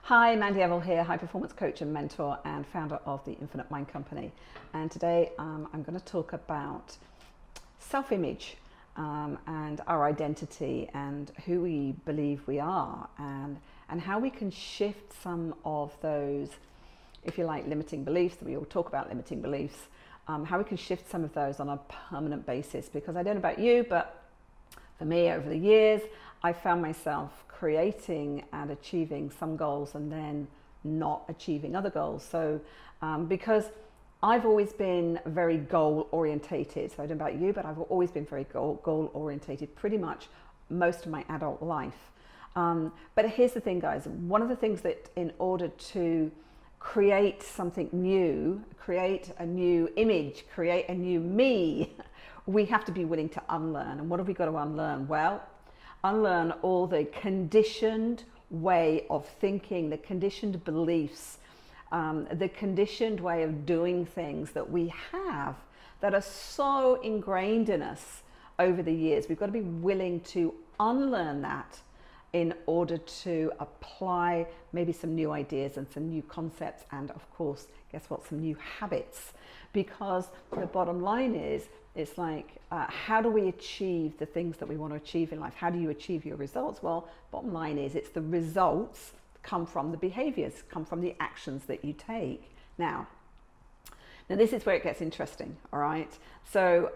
Hi, Mandy Evill here, high performance coach and mentor and founder of the Infinite Mind Company. And today I'm going to talk about self-image and our identity and who we believe we are and how we can shift some of those, if you like, limiting beliefs. We all talk about limiting beliefs, how we can shift some of those on a permanent basis. Because I don't know about you, but for me, over the years, I found myself creating and achieving some goals and then not achieving other goals. So because I've always been very goal orientated, so I don't know about you, but I've always been very goal orientated pretty much most of my adult life. But here's the thing, guys. One of the things that in order to create something new, create a new image, create a new me, we have to be willing to unlearn. And what have we got to unlearn? Well, unlearn all the conditioned way of thinking, the conditioned beliefs, the conditioned way of doing things that we have that are so ingrained in us over the years. We've got to be willing to unlearn that in order to apply maybe some new ideas and some new concepts and, of course, guess what, some new habits. Because the bottom line is, it's like, how do we achieve the things that we want to achieve in life? How do you achieve your results? Well, bottom line is, it's the results come from the behaviors, come from the actions that you take. Now this is where it gets interesting, all right? So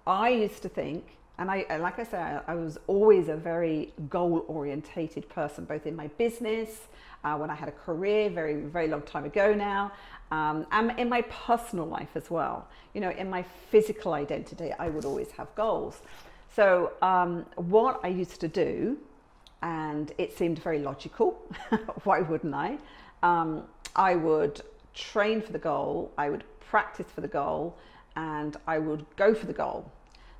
I used to think, and like I say, I was always a very goal-orientated person, both in my business, when I had a career, very, very long time ago now, and in my personal life as well. You know, in my physical identity, I would always have goals. So what I used to do, and it seemed very logical, why wouldn't I? I would train for the goal, I would practice for the goal, and I would go for the goal.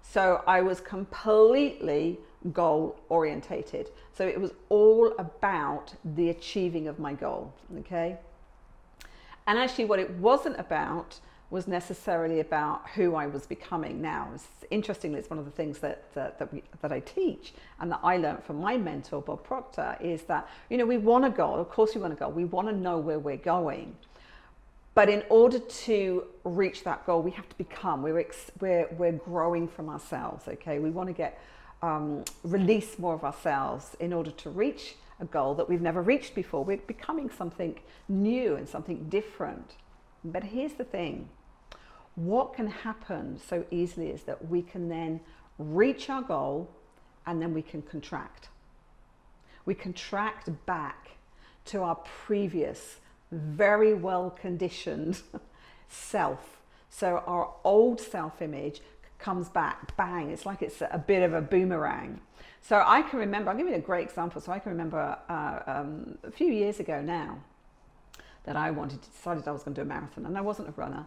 So I was completely goal orientated. So it was all about the achieving of my goal, okay? And actually what it wasn't about was necessarily about who I was becoming. Now, interestingly, it's one of the things that I teach and that I learned from my mentor, Bob Proctor, is that, you know, we want a goal. Of course we want a goal. We want to know where we're going. But in order to reach that goal, we have to become, we're growing from ourselves, okay? We want to get, release more of ourselves in order to reach a goal that we've never reached before. We're becoming something new and something different. But here's the thing. What can happen so easily is that we can then reach our goal and then we can contract. We contract back to our previous very well conditioned self. So our old self-image comes back, bang, it's like it's a bit of a boomerang. So I can remember, I'll give you a great example. So I can remember a few years ago now that I decided I was going to do a marathon, and I wasn't a runner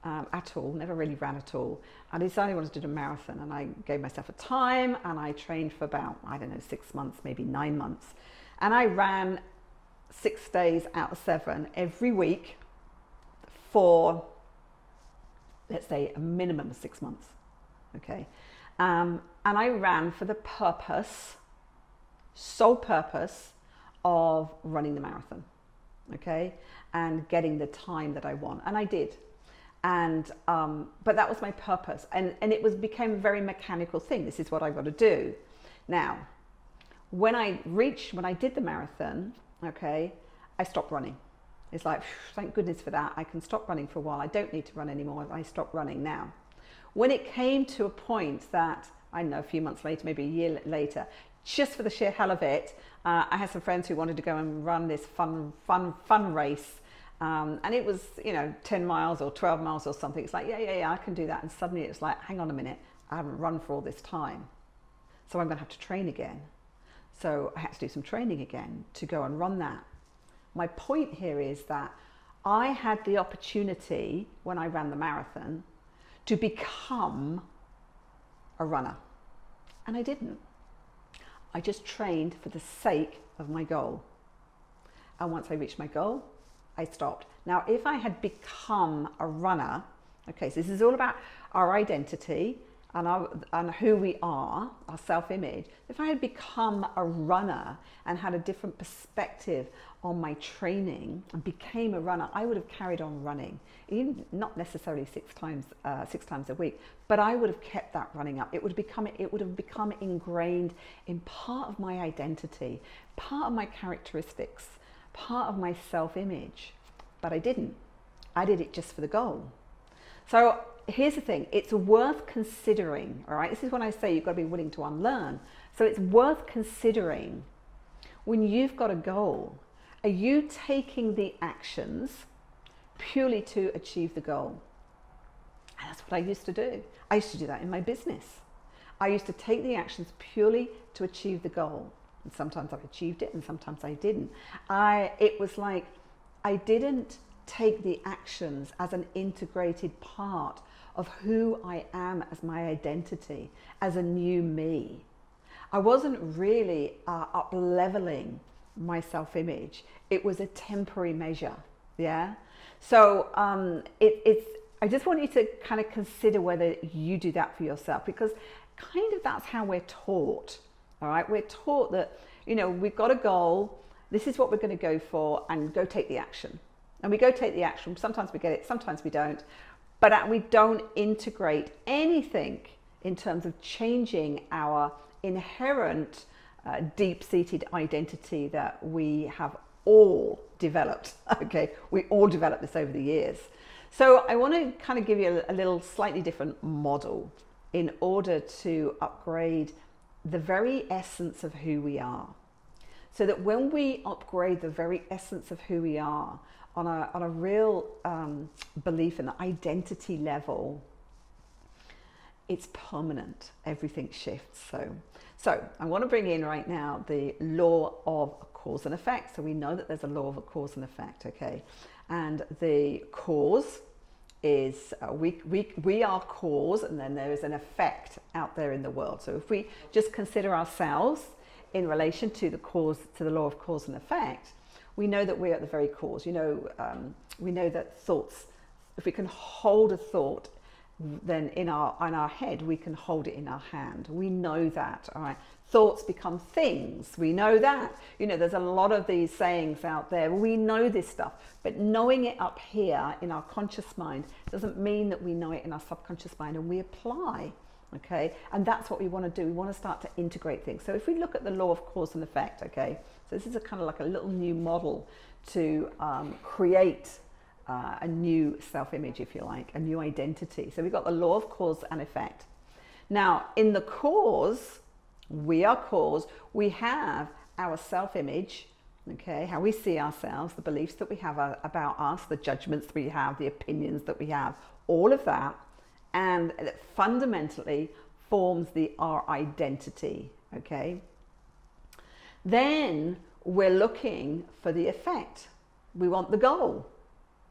at all, never really ran at all. I decided I wanted to do a marathon, and I gave myself a time and I trained for about, I don't know, 6 months, maybe 9 months. And I ran 6 days out of 7 every week for, let's say, a minimum of 6 months, okay? And I ran for the purpose, sole purpose of running the marathon, okay? And getting the time that I want, and I did. And, but that was my purpose. And became a very mechanical thing. This is what I've got to do. Now, when I did the marathon, okay, I stopped running. It's like, thank goodness for that. I can stop running for a while. I don't need to run anymore. I stopped running now. When it came to a point that, I don't know, a few months later, maybe a year later, just for the sheer hell of it, I had some friends who wanted to go and run this fun race. And it was, you know, 10 miles or 12 miles or something. It's like, yeah, I can do that. And suddenly it's like, hang on a minute, I haven't run for all this time. So I'm going to have to train again. So I had to do some training again to go and run that. My point here is that I had the opportunity when I ran the marathon to become a runner. And I didn't. I just trained for the sake of my goal. And once I reached my goal, I stopped. Now, if I had become a runner, okay, so this is all about our identity, and who we are, our self-image, if I had become a runner and had a different perspective on my training and became a runner, I would have carried on running, even not necessarily six times a week, but I would have kept that running up. It would have become ingrained in part of my identity, part of my characteristics, part of my self-image. But I didn't. I did it just for the goal. So here's the thing, it's worth considering, all right? This is when I say you've got to be willing to unlearn. So it's worth considering when you've got a goal, are you taking the actions purely to achieve the goal? And that's what I used to do. I used to do that in my business. I used to take the actions purely to achieve the goal. And sometimes I achieved it and sometimes I didn't. It was like I didn't take the actions as an integrated part of who I am as my identity, as a new me. I wasn't really up-leveling my self-image. It was a temporary measure, yeah? So I just want you to kind of consider whether you do that for yourself, because kind of that's how we're taught, all right? We're taught that, you know, we've got a goal, this is what we're going to go for, and go take the action. And we go take the action. Sometimes we get it, sometimes we don't. But we don't integrate anything in terms of changing our inherent deep-seated identity that we have all developed. Okay, we all developed this over the years. So I want to kind of give you a little slightly different model in order to upgrade the very essence of who we are. So that when we upgrade the very essence of who we are, on a real belief and identity level, it's permanent. Everything shifts. So I want to bring in right now the law of cause and effect. So we know that there's a law of a cause and effect, okay? And the cause is we are cause, and then there is an effect out there in the world. So if we just consider ourselves in relation to the cause, to the law of cause and effect, we know that we're at the very cause. You know, we know that thoughts, if we can hold a thought, then in our head, we can hold it in our hand. We know that, all right? Thoughts become things. We know that. You know, there's a lot of these sayings out there. We know this stuff, but knowing it up here in our conscious mind doesn't mean that we know it in our subconscious mind, and we apply. Okay, and that's what we want to do. We want to start to integrate things. So if we look at the law of cause and effect, okay, so this is a kind of like a little new model to create a new self-image, if you like, a new identity. So we've got the law of cause and effect. Now, in the cause, we are cause, we have our self-image, okay, how we see ourselves, the beliefs that we have about us, the judgments we have, the opinions that we have, all of that. And it fundamentally forms our identity, okay? Then we're looking for the effect. We want the goal,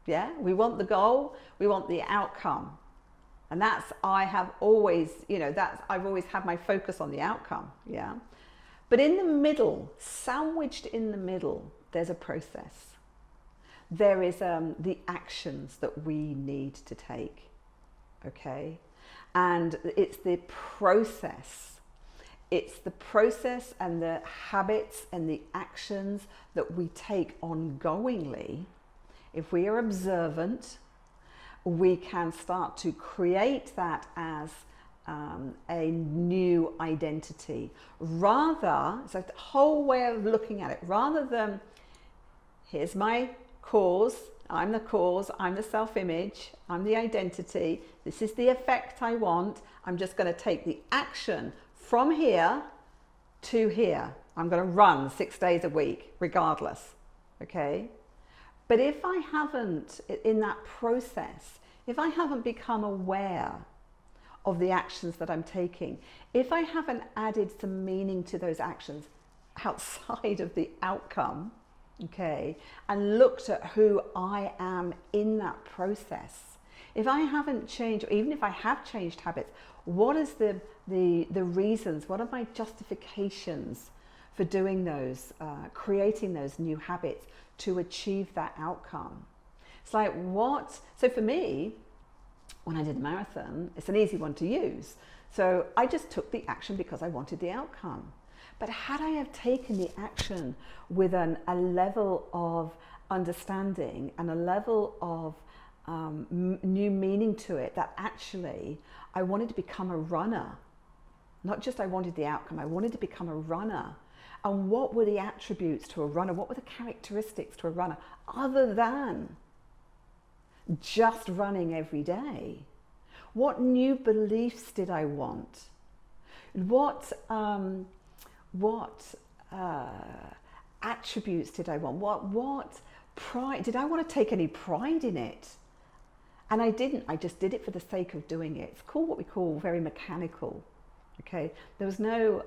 yeah? We want the goal, we want the outcome. And that's, I've always had my focus on the outcome, yeah? But in the middle, sandwiched in the middle, there's a process. There is the actions that we need to take. Okay, and it's the process. It's the process and the habits and the actions that we take ongoingly. If we are observant, we can start to create that as a new identity. Rather, it's a whole way of looking at it. Rather than, here's my cause, I'm the cause, I'm the self-image, I'm the identity, this is the effect I want, I'm just going to take the action from here to here. I'm going to run 6 days a week, regardless, okay? But if I haven't, in that process, if I haven't become aware of the actions that I'm taking, if I haven't added some meaning to those actions outside of the outcome, okay, and looked at who I am in that process. If I haven't changed, or even if I have changed habits, what is the reasons, what are my justifications for doing those, creating those new habits to achieve that outcome? It's like so for me, when I did the marathon, it's an easy one to use. So I just took the action because I wanted the outcome. But had I have taken the action with a level of understanding and a level of new meaning to it, that actually I wanted to become a runner, not just I wanted the outcome, I wanted to become a runner. And what were the attributes to a runner? What were the characteristics to a runner other than just running every day? What new beliefs did I want? What attributes did I want? What pride? Did I want to take any pride in it? And I didn't. I just did it for the sake of doing it. It's called what we call very mechanical. Okay, there was no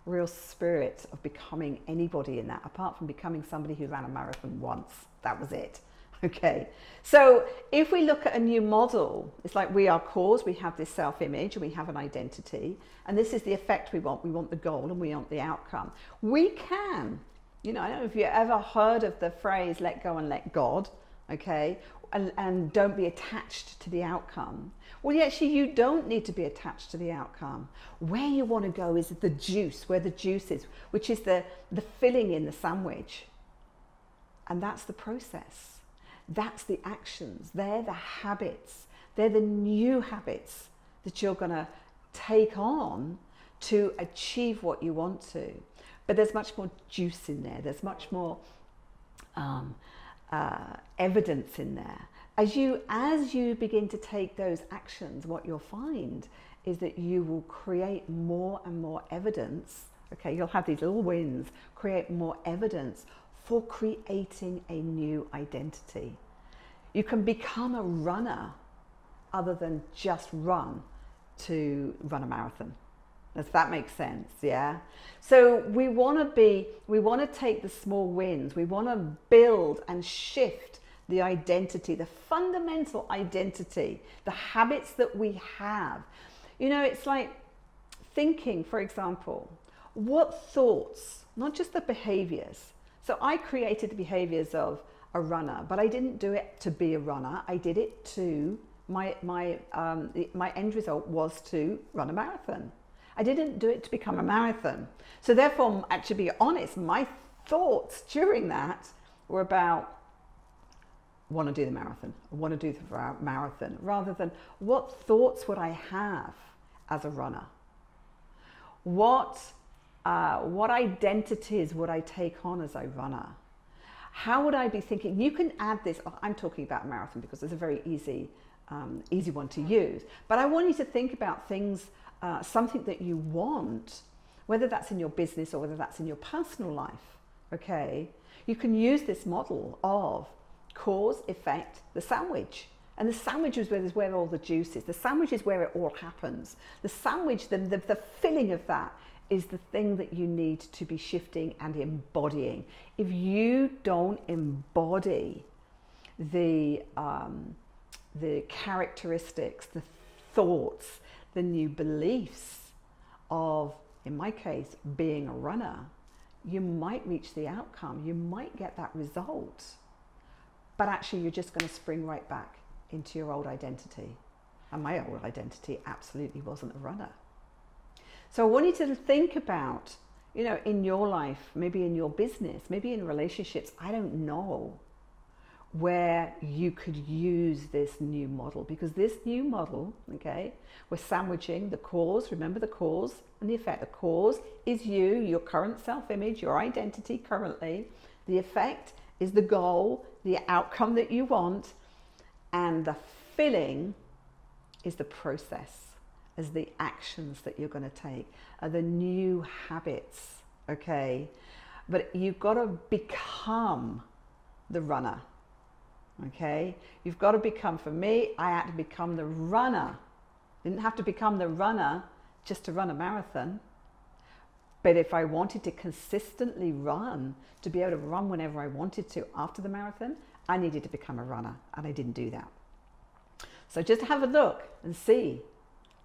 real spirit of becoming anybody in that, apart from becoming somebody who ran a marathon once. That was it. Okay, so if we look at a new model, it's like we are cause, we have this self-image, and we have an identity, and this is the effect we want. We want the goal and we want the outcome. We can, I don't know if you ever heard of the phrase, let go and let God, okay, and don't be attached to the outcome. Well, actually, you don't need to be attached to the outcome. Where you want to go is the juice, where the juice is, which is the filling in the sandwich. And that's the process. That's the actions. They're the habits. They're the new habits that you're going to take on to achieve what you want to. But there's much more juice in there. There's much more evidence in there. As you begin to take those actions, what you'll find is that you will create more and more evidence. Okay, you'll have these little wins, create more evidence for creating a new identity. You can become a runner other than just run to run a marathon. Does that make sense? Yeah. So we want to take the small wins. We want to build and shift the identity, the fundamental identity, the habits that we have. It's like thinking, for example, what thoughts, not just the behaviors. So I created the behaviors of a runner, but I didn't do it to be a runner. I did it to, my end result was to run a marathon. I didn't do it to become a marathon. So therefore, actually, be honest, my thoughts during that were about, want to do the marathon, want to do the marathon, rather than what thoughts would I have as a runner? What identities would I take on as a runner? How would I be thinking? You can add this. I'm talking about marathon because it's a very easy one to use. But I want you to think about things, something that you want, whether that's in your business or whether that's in your personal life. Okay, you can use this model of cause, effect, the sandwich. And the sandwich is where all the juice is. The sandwich is where it all happens. The sandwich, the filling of that is the thing that you need to be shifting and embodying. If you don't embody the characteristics, the thoughts, the new beliefs of, in my case, being a runner, you might reach the outcome. You might get that result. But actually, you're just going to spring right back into your old identity. And my old identity absolutely wasn't a runner. So I want you to think about, in your life, maybe in your business, maybe in relationships, I don't know, where you could use this new model. Because this new model, okay, we're sandwiching the cause, remember the cause and the effect. The cause is you, your current self-image, your identity currently. The effect is the goal, the outcome that you want. And the filling is the process, as the actions that you're going to take, are the new habits, okay? But you've got to become the runner, okay? You've got to become, for me, I had to become the runner. Didn't have to become the runner just to run a marathon. But if I wanted to consistently run, to be able to run whenever I wanted to after the marathon, I needed to become a runner, and I didn't do that. So just have a look and see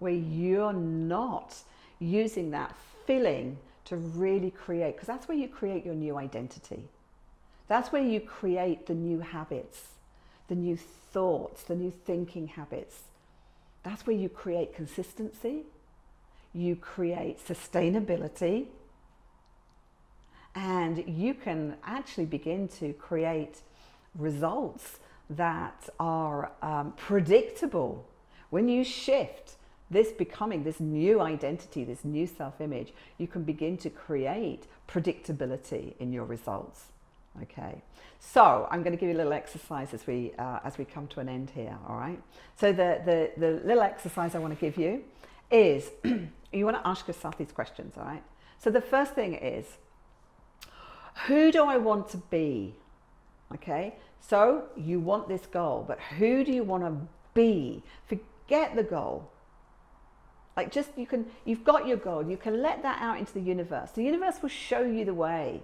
where you're not using that filling to really create, because that's where you create your new identity. That's where you create the new habits, the new thoughts, the new thinking habits. That's where you create consistency. you create sustainability, and you can actually begin to create results that are predictable. When you shift becoming this new identity, this new self-image, you can begin to create predictability in your results. Okay, so I'm going to give you a little exercise as we come to an end here. All right, so the little exercise I want to give you is you want to ask yourself these questions. All right, so the first thing is, who do I want to be? Okay, so you want this goal, but who do you want to be? Forget the goal. Like, just you've got your goal. You can let that out into the universe. The universe will show you the way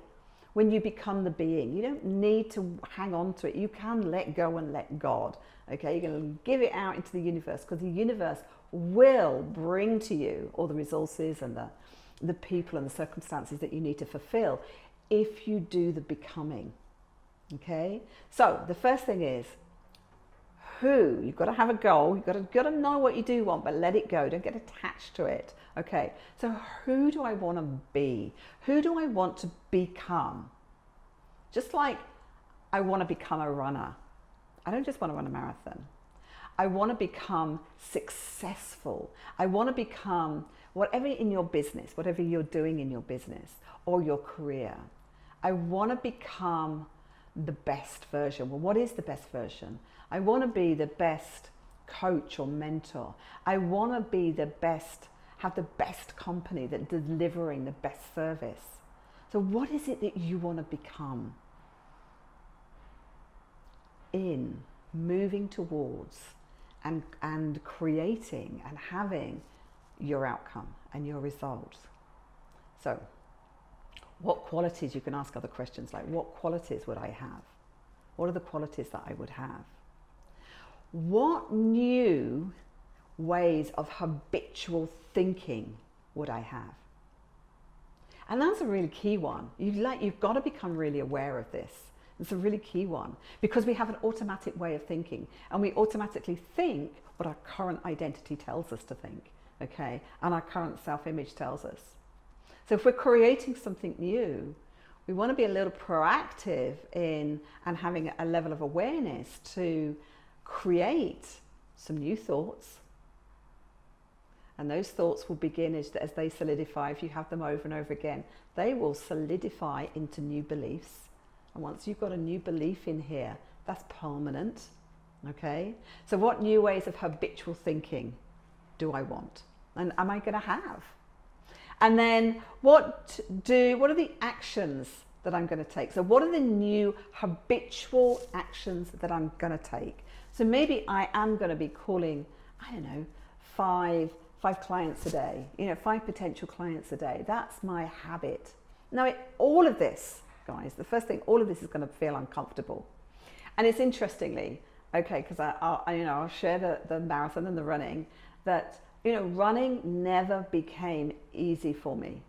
when you become the being. You don't need to hang on to it. You can let go and let God. Okay, you're going to give it out into the universe, because the universe will bring to you all the resources and the people and the circumstances that you need to fulfill if you do the becoming. Okay, so the first thing is, who? You've got to have a goal. You've got to know what you do want, but let it go. Don't get attached to it. Okay, so who do I want to be? Who do I want to become? Just like I want to become a runner. I don't just want to run a marathon. I want to become successful. I want to become whatever in your business, whatever you're doing in your business or your career. I want to become the best version. Well, what is the best version? I want to be the best coach or mentor. I want to be the best, have the best company that's delivering the best service. So what is it that you want to become in moving towards and creating and having your outcome and your results? So what qualities, you can ask other questions like, what qualities would I have? What are the qualities that I would have? What new ways of habitual thinking would I have? And that's a really key one. You've got to become really aware of this. It's a really key one, because we have an automatic way of thinking, and we automatically think what our current identity tells us to think, okay? And our current self-image tells us. So if we're creating something new, we want to be a little proactive in and having a level of awareness to create some new thoughts. And those thoughts will begin as they solidify. If you have them over and over again, they will solidify into new beliefs. And once you've got a new belief in here, that's permanent. Okay? So what new ways of habitual thinking do I want? And am I going to have? And then what are the actions that I'm going to take? So what are the new habitual actions that I'm going to take? So maybe I am going to be calling, I don't know, five clients a day, 5 potential clients a day. That's my habit. Now, all of this, guys, the first thing, all of this is going to feel uncomfortable. And it's interestingly, okay, because I'll share the marathon and the running, that, running never became easy for me.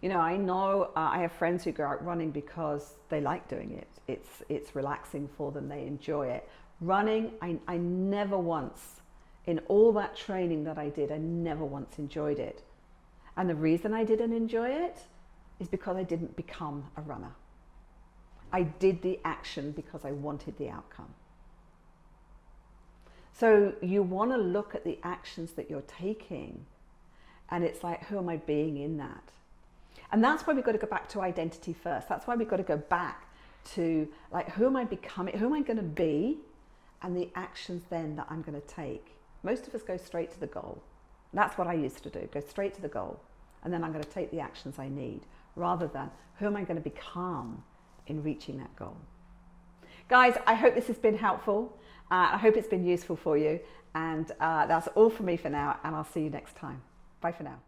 I know I have friends who go out running because they like doing it. It's relaxing for them. They enjoy it. Running, I never once, in all that training that I did, I never once enjoyed it. And the reason I didn't enjoy it is because I didn't become a runner. I did the action because I wanted the outcome. So you want to look at the actions that you're taking, and it's like, who am I being in that? And that's why we've got to go back to identity first. That's why we've got to go back to, like, who am I becoming? Who am I going to be? And the actions then that I'm going to take. Most of us go straight to the goal. That's what I used to do, go straight to the goal. And then I'm going to take the actions I need, rather than who am I going to become in reaching that goal. Guys, I hope this has been helpful. I hope it's been useful for you. And that's all for me for now. And I'll see you next time. Bye for now.